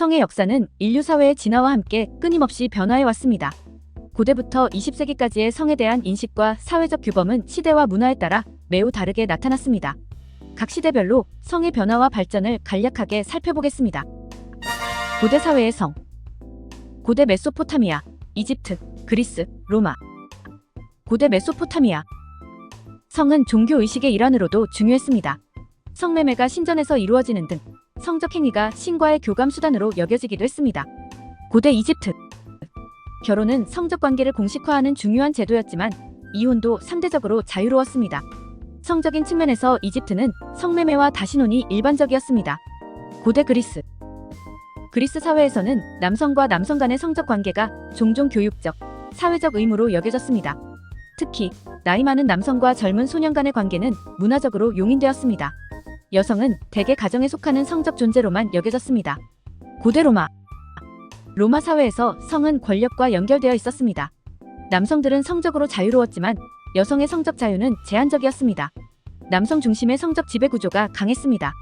성의 역사는 인류 사회의 진화와 함께 끊임없이 변화해 왔습니다. 고대부터 20세기까지의 성에 대한 인식과 사회적 규범은 시대와 문화에 따라 매우 다르게 나타났습니다. 각 시대별로 성의 변화와 발전을 간략하게 살펴보겠습니다. 고대 사회의 성. 고대 메소포타미아, 이집트, 그리스, 로마. 고대 메소포타미아. 성은 종교 의식의 일환으로도 중요했습니다. 성매매가 신전에서 이루어지는 등 성적 행위가 신과의 교감 수단으로 여겨지기도 했습니다. 고대 이집트. 결혼은 성적 관계를 공식화하는 중요한 제도였지만 이혼도 상대적으로 자유로웠습니다. 성적인 측면에서 이집트는 성매매와 다신혼이 일반적이었습니다. 고대 그리스. 그리스 사회에서는 남성과 남성 간의 성적 관계가 종종 교육적, 사회적 의무로 여겨졌습니다. 특히 나이 많은 남성과 젊은 소년 간의 관계는 문화적으로 용인되었습니다. 여성은 대개 가정에 속하는 성적 존재로만 여겨졌습니다. 고대 로마. 로마 사회에서 성은 권력과 연결되어 있었습니다. 남성들은 성적으로 자유로웠지만 여성의 성적 자유는 제한적이었습니다. 남성 중심의 성적 지배 구조가 강했습니다.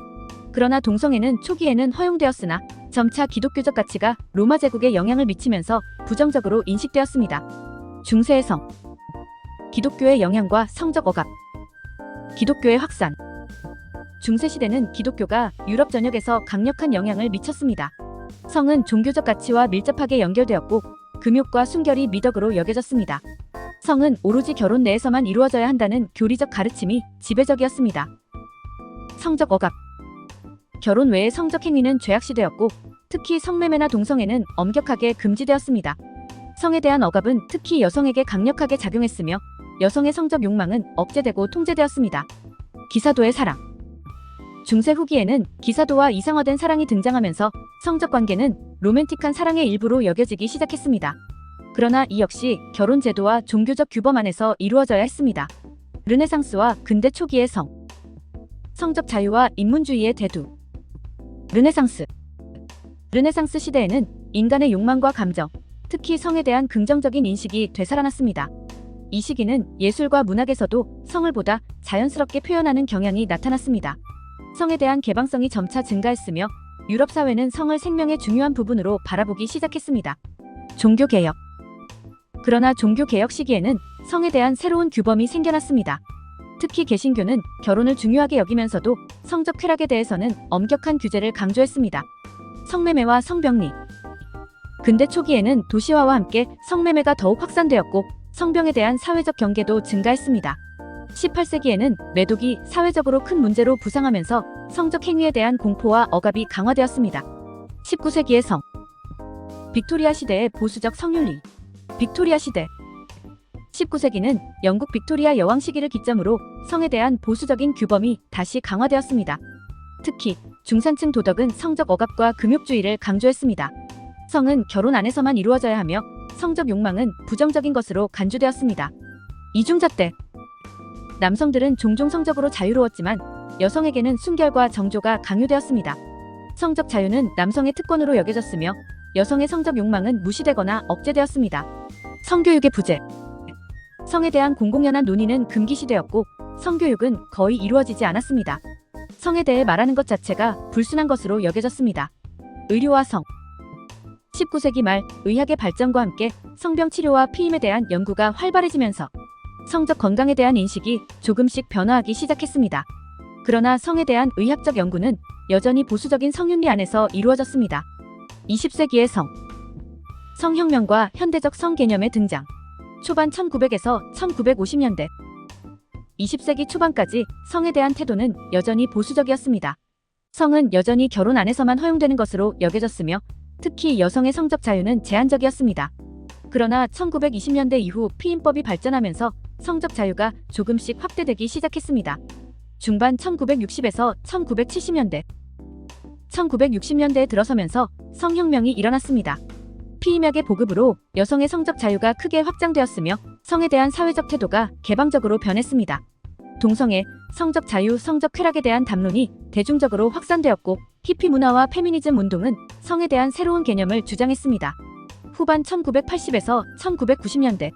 그러나 동성애는 초기에는 허용되었으나 점차 기독교적 가치가 로마 제국에 영향을 미치면서 부정적으로 인식되었습니다. 중세의 성. 기독교의 영향과 성적 억압. 기독교의 확산. 중세시대는 기독교가 유럽 전역에서 강력한 영향을 미쳤습니다. 성은 종교적 가치와 밀접하게 연결되었고 금욕과 순결이 미덕으로 여겨졌습니다. 성은 오로지 결혼 내에서만 이루어져야 한다는 교리적 가르침이 지배적이었습니다. 성적 억압. 결혼 외의 성적 행위는 죄악시되었고 특히 성매매나 동성애는 엄격하게 금지되었습니다. 성에 대한 억압은 특히 여성에게 강력하게 작용했으며 여성의 성적 욕망은 억제되고 통제되었습니다. 기사도의 사랑. 중세 후기에는 기사도와 이상화된 사랑이 등장하면서 성적 관계는 로맨틱한 사랑의 일부로 여겨지기 시작했습니다. 그러나 이 역시 결혼 제도와 종교적 규범 안에서 이루어져야 했습니다. 르네상스와 근대 초기의 성. 성적 자유와 인문주의의 대두. 르네상스. 르네상스 시대에는 인간의 욕망과 감정, 특히 성에 대한 긍정적인 인식이 되살아났습니다. 이 시기는 예술과 문학에서도 성을 보다 자연스럽게 표현하는 경향이 나타났습니다. 성에 대한 개방성이 점차 증가했으며 유럽 사회는 성을 생명의 중요한 부분으로 바라보기 시작했습니다. 종교개혁. 그러나 종교개혁 시기에는 성에 대한 새로운 규범이 생겨났습니다. 특히 개신교는 결혼을 중요하게 여기면서도 성적 쾌락에 대해서는 엄격한 규제를 강조했습니다. 성매매와 성병리. 근대 초기에는 도시화와 함께 성매매가 더욱 확산되었고 성병에 대한 사회적 경계도 증가했습니다. 18세기에는 매독이 사회적으로 큰 문제로 부상하면서 성적 행위에 대한 공포와 억압이 강화되었습니다. 19세기의 성. 빅토리아 시대의 보수적 성윤리. 빅토리아 시대. 19세기는 영국 빅토리아 여왕 시기를 기점으로 성에 대한 보수적인 규범이 다시 강화되었습니다. 특히 중산층 도덕은 성적 억압과 금욕주의를 강조했습니다. 성은 결혼 안에서만 이루어져야 하며 성적 욕망은 부정적인 것으로 간주되었습니다. 이중잣대. 남성들은 종종 성적으로 자유로웠지만 여성에게는 순결과 정조가 강요되었습니다. 성적 자유는 남성의 특권으로 여겨졌으며 여성의 성적 욕망은 무시되거나 억제되었습니다. 성교육의 부재. 성에 대한 공공연한 논의는 금기시되었고 성교육은 거의 이루어지지 않았습니다. 성에 대해 말하는 것 자체가 불순한 것으로 여겨졌습니다. 의료와 성. 19세기 말 의학의 발전과 함께 성병 치료와 피임에 대한 연구가 활발해지면서 성적 건강에 대한 인식이 조금씩 변화하기 시작했습니다. 그러나 성에 대한 의학적 연구는 여전히 보수적인 성윤리 안에서 이루어졌습니다. 20세기의 성. 성혁명과 현대적 성 개념의 등장. 초반 1900에서 1950년대. 20세기 초반까지 성에 대한 태도는 여전히 보수적이었습니다. 성은 여전히 결혼 안에서만 허용되는 것으로 여겨졌으며 특히 여성의 성적 자유는 제한적이었습니다. 그러나 1920년대 이후 피임법이 발전하면서 성적 자유가 조금씩 확대되기 시작했습니다. 중반 1960에서 1970년대. 1960년대에 들어서면서 성혁명이 일어났습니다. 피임약의 보급으로 여성의 성적 자유가 크게 확장되었으며 성에 대한 사회적 태도가 개방적으로 변했습니다. 동성애, 성적 자유, 성적 쾌락에 대한 담론이 대중적으로 확산되었고 히피 문화와 페미니즘 운동은 성에 대한 새로운 개념을 주장했습니다. 후반 1980에서 1990년대.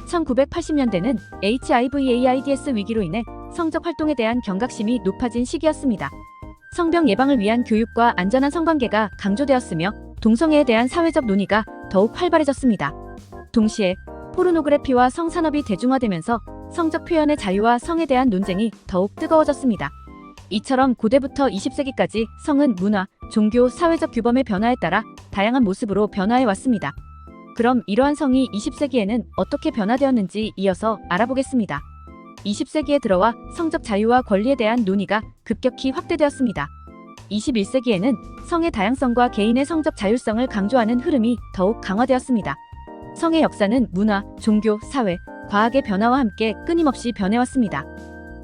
1980년대는 HIV/AIDS 위기로 인해 성적 활동에 대한 경각심이 높아진 시기였습니다. 성병 예방을 위한 교육과 안전한 성관계가 강조되었으며 동성애에 대한 사회적 논의가 더욱 활발해졌습니다. 동시에 포르노그래피와 성산업이 대중화되면서 성적 표현의 자유와 성에 대한 논쟁이 더욱 뜨거워졌습니다. 이처럼 고대부터 20세기까지 성은 문화, 종교, 사회적 규범의 변화에 따라 다양한 모습으로 변화해 왔습니다. 그럼 이러한 성이 20세기에는 어떻게 변화되었는지 이어서 알아보겠습니다. 20세기에 들어와 성적 자유와 권리에 대한 논의가 급격히 확대되었습니다. 21세기에는 성의 다양성과 개인의 성적 자율성을 강조하는 흐름이 더욱 강화되었습니다. 성의 역사는 문화, 종교, 사회, 과학의 변화와 함께 끊임없이 변해왔습니다.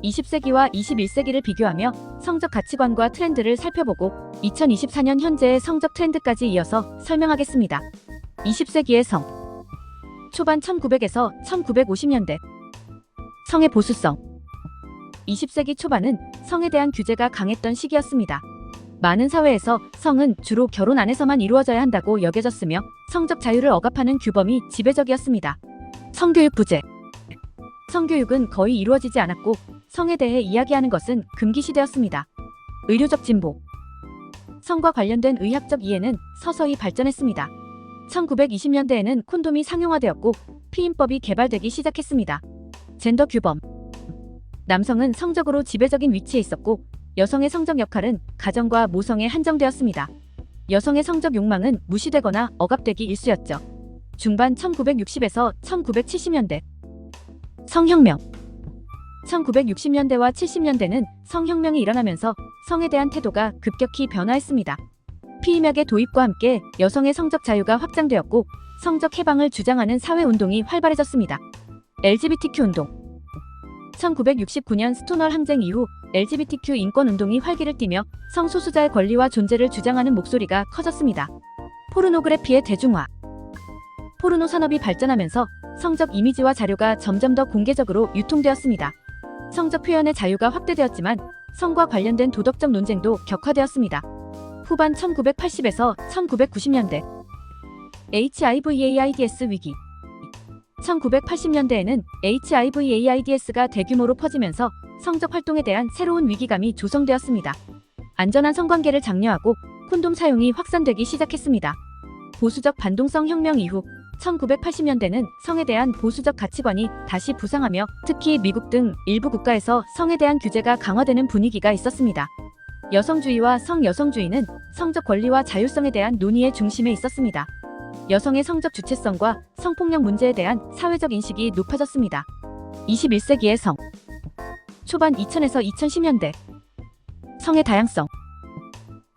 20세기와 21세기를 비교하며 성적 가치관과 트렌드를 살펴보고 2024년 현재의 성적 트렌드까지 이어서 설명하겠습니다. 20세기의 성. 초반 1900에서 1950년대. 성의 보수성. 20세기 초반은 성에 대한 규제가 강했던 시기였습니다. 많은 사회에서 성은 주로 결혼 안에서만 이루어져야 한다고 여겨졌으며 성적 자유를 억압하는 규범이 지배적이었습니다. 성교육 부재. 성교육은 거의 이루어지지 않았고 성에 대해 이야기하는 것은 금기시되었습니다. 의료적 진보. 성과 관련된 의학적 이해는 서서히 발전했습니다. 1920년대에는 콘돔이 상용화되었고 피임법이 개발되기 시작했습니다. 젠더 규범. 남성은 성적으로 지배적인 위치에 있었고 여성의 성적 역할은 가정과 모성에 한정되었습니다. 여성의 성적 욕망은 무시되거나 억압되기 일쑤였죠. 중반 1960에서 1970년대. 성혁명. 1960년대와 70년대는 성혁명이 일어나면서 성에 대한 태도가 급격히 변화했습니다. 피임약의 도입과 함께 여성의 성적 자유가 확장되었고 성적 해방을 주장하는 사회운동이 활발해졌습니다. LGBTQ 운동. 1969년 스토널 항쟁 이후 LGBTQ 인권운동이 활기를 띠며 성소수자의 권리와 존재를 주장하는 목소리가 커졌습니다. 포르노그래피의 대중화. 포르노 산업이 발전하면서 성적 이미지와 자료가 점점 더 공개적으로 유통되었습니다. 성적 표현의 자유가 확대되었지만 성과 관련된 도덕적 논쟁도 격화되었습니다. 후반 1980에서 1990년대. HIV/AIDS 위기. 1980년대에는 HIV/AIDS가 대규모로 퍼지면서 성적 활동에 대한 새로운 위기감이 조성되었습니다. 안전한 성관계를 장려하고 콘돔 사용이 확산되기 시작했습니다. 보수적 반동성 혁명 이후 1980년대는 성에 대한 보수적 가치관이 다시 부상하며 특히 미국 등 일부 국가에서 성에 대한 규제가 강화되는 분위기가 있었습니다. 여성주의와 성여성주의는 성적 권리와 자율성에 대한 논의의 중심에 있었습니다. 여성의 성적 주체성과 성폭력 문제에 대한 사회적 인식이 높아졌습니다. 21세기의 성. 초반 2000에서 2010년대. 성의 다양성.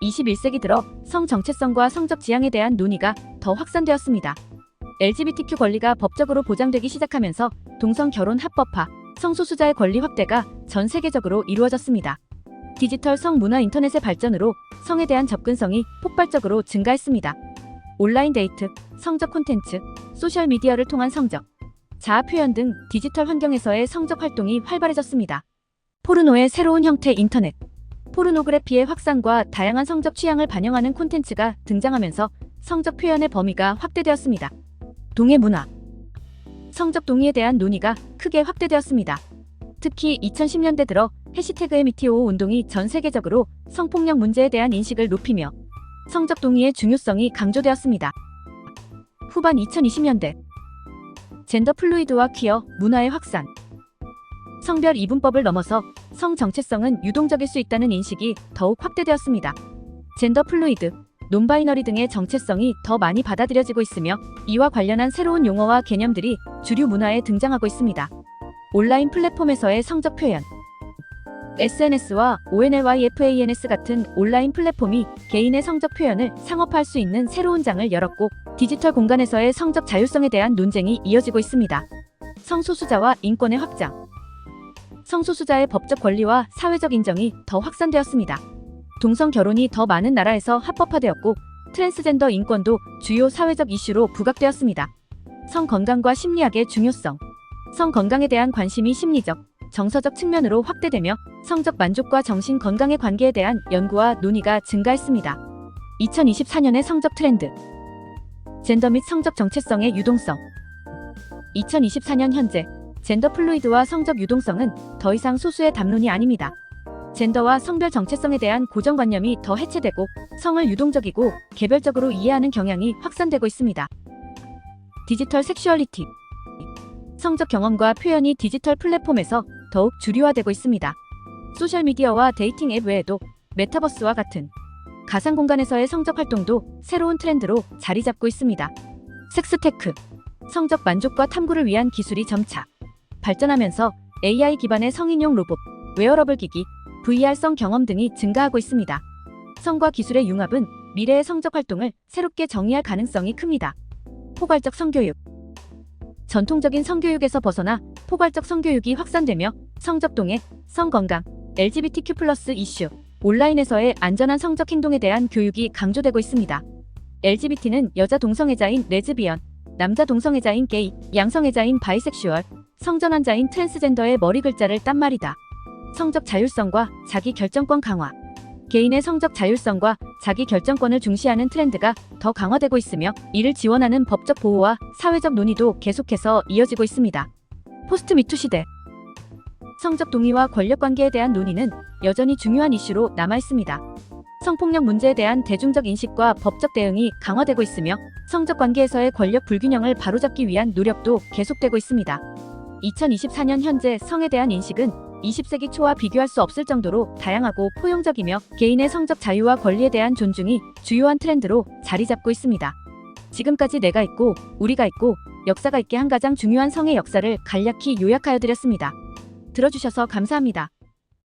21세기 들어 성 정체성과 성적 지향에 대한 논의가 더 확산되었습니다. LGBTQ 권리가 법적으로 보장되기 시작하면서 동성 결혼 합법화, 성소수자의 권리 확대가 전 세계적으로 이루어졌습니다. 디지털 성문화 인터넷의 발전으로 성에 대한 접근성이 폭발적으로 증가했습니다. 온라인 데이트, 성적 콘텐츠, 소셜미디어를 통한 성적, 자아 표현 등 디지털 환경에서의 성적 활동이 활발해졌습니다. 포르노의 새로운 형태 인터넷. 포르노그래피의 확산과 다양한 성적 취향을 반영하는 콘텐츠가 등장하면서 성적 표현의 범위가 확대되었습니다. 동의 문화. 성적 동의에 대한 논의가 크게 확대되었습니다. 특히 2010년대 들어 해시태그 MeToo 운동이 전 세계적으로 성폭력 문제에 대한 인식을 높이며 성적 동의의 중요성이 강조되었습니다. 후반 2020년대. 젠더 플루이드와 퀴어 문화의 확산. 성별 이분법을 넘어서 성 정체성은 유동적일 수 있다는 인식이 더욱 확대되었습니다. 젠더 플루이드, 논바이너리 등의 정체성이 더 많이 받아들여지고 있으며 이와 관련한 새로운 용어와 개념들이 주류 문화에 등장하고 있습니다. 온라인 플랫폼에서의 성적 표현. SNS와 ONLYFANS 같은 온라인 플랫폼이 개인의 성적 표현을 상업화할 수 있는 새로운 장을 열었고 디지털 공간에서의 성적 자율성에 대한 논쟁이 이어지고 있습니다. 성소수자와 인권의 확장. 성소수자의 법적 권리와 사회적 인정이 더 확산되었습니다. 동성 결혼이 더 많은 나라에서 합법화되었고 트랜스젠더 인권도 주요 사회적 이슈로 부각되었습니다. 성 건강과 심리학의 중요성. 성 건강에 대한 관심이 심리적, 정서적 측면으로 확대되며 성적 만족과 정신 건강의 관계에 대한 연구와 논의가 증가했습니다. 2024년의 성적 트렌드. 젠더 및 성적 정체성의 유동성. 2024년 현재 젠더 플루이드와 성적 유동성은 더 이상 소수의 담론이 아닙니다. 젠더와 성별 정체성에 대한 고정관념이 더 해체되고 성을 유동적이고 개별적으로 이해하는 경향이 확산되고 있습니다. 디지털 섹슈얼리티. 성적 경험과 표현이 디지털 플랫폼에서 더욱 주류화되고 있습니다. 소셜미디어와 데이팅 앱 외에도 메타버스와 같은 가상 공간에서의 성적 활동도 새로운 트렌드로 자리 잡고 있습니다. 섹스테크. 성적 만족과 탐구를 위한 기술이 점차 발전하면서 AI 기반의 성인용 로봇, 웨어러블 기기, VR 성 경험 등이 증가하고 있습니다. 성과 기술의 융합은 미래의 성적 활동을 새롭게 정의할 가능성이 큽니다. 포괄적 성교육. 전통적인 성교육에서 벗어나 포괄적 성교육이 확산되며 성적 동의, 성건강, LGBTQ+ 이슈, 온라인에서의 안전한 성적 행동에 대한 교육이 강조되고 있습니다. LGBT는 여자 동성애자인 레즈비언, 남자 동성애자인 게이, 양성애자인 바이섹슈얼, 성전환자인 트랜스젠더의 머리 글자를 딴 말이다. 성적 자율성과 자기 결정권 강화. 개인의 성적 자율성과 자기 결정권을 중시하는 트렌드가 더 강화되고 있으며 이를 지원하는 법적 보호와 사회적 논의도 계속해서 이어지고 있습니다. 포스트 미투 시대. 성적 동의와 권력 관계에 대한 논의는 여전히 중요한 이슈로 남아 있습니다. 성폭력 문제에 대한 대중적 인식과 법적 대응이 강화되고 있으며 성적 관계에서의 권력 불균형을 바로잡기 위한 노력도 계속되고 있습니다. 2024년 현재 성에 대한 인식은 20세기 초와 비교할 수 없을 정도로 다양하고 포용적이며 개인의 성적 자유와 권리에 대한 존중이 주요한 트렌드로 자리 잡고 있습니다. 지금까지 내가 있고 우리가 있고 역사가 있게 한 가장 중요한 성의 역사를 간략히 요약하여 드렸습니다. 들어주셔서 감사합니다.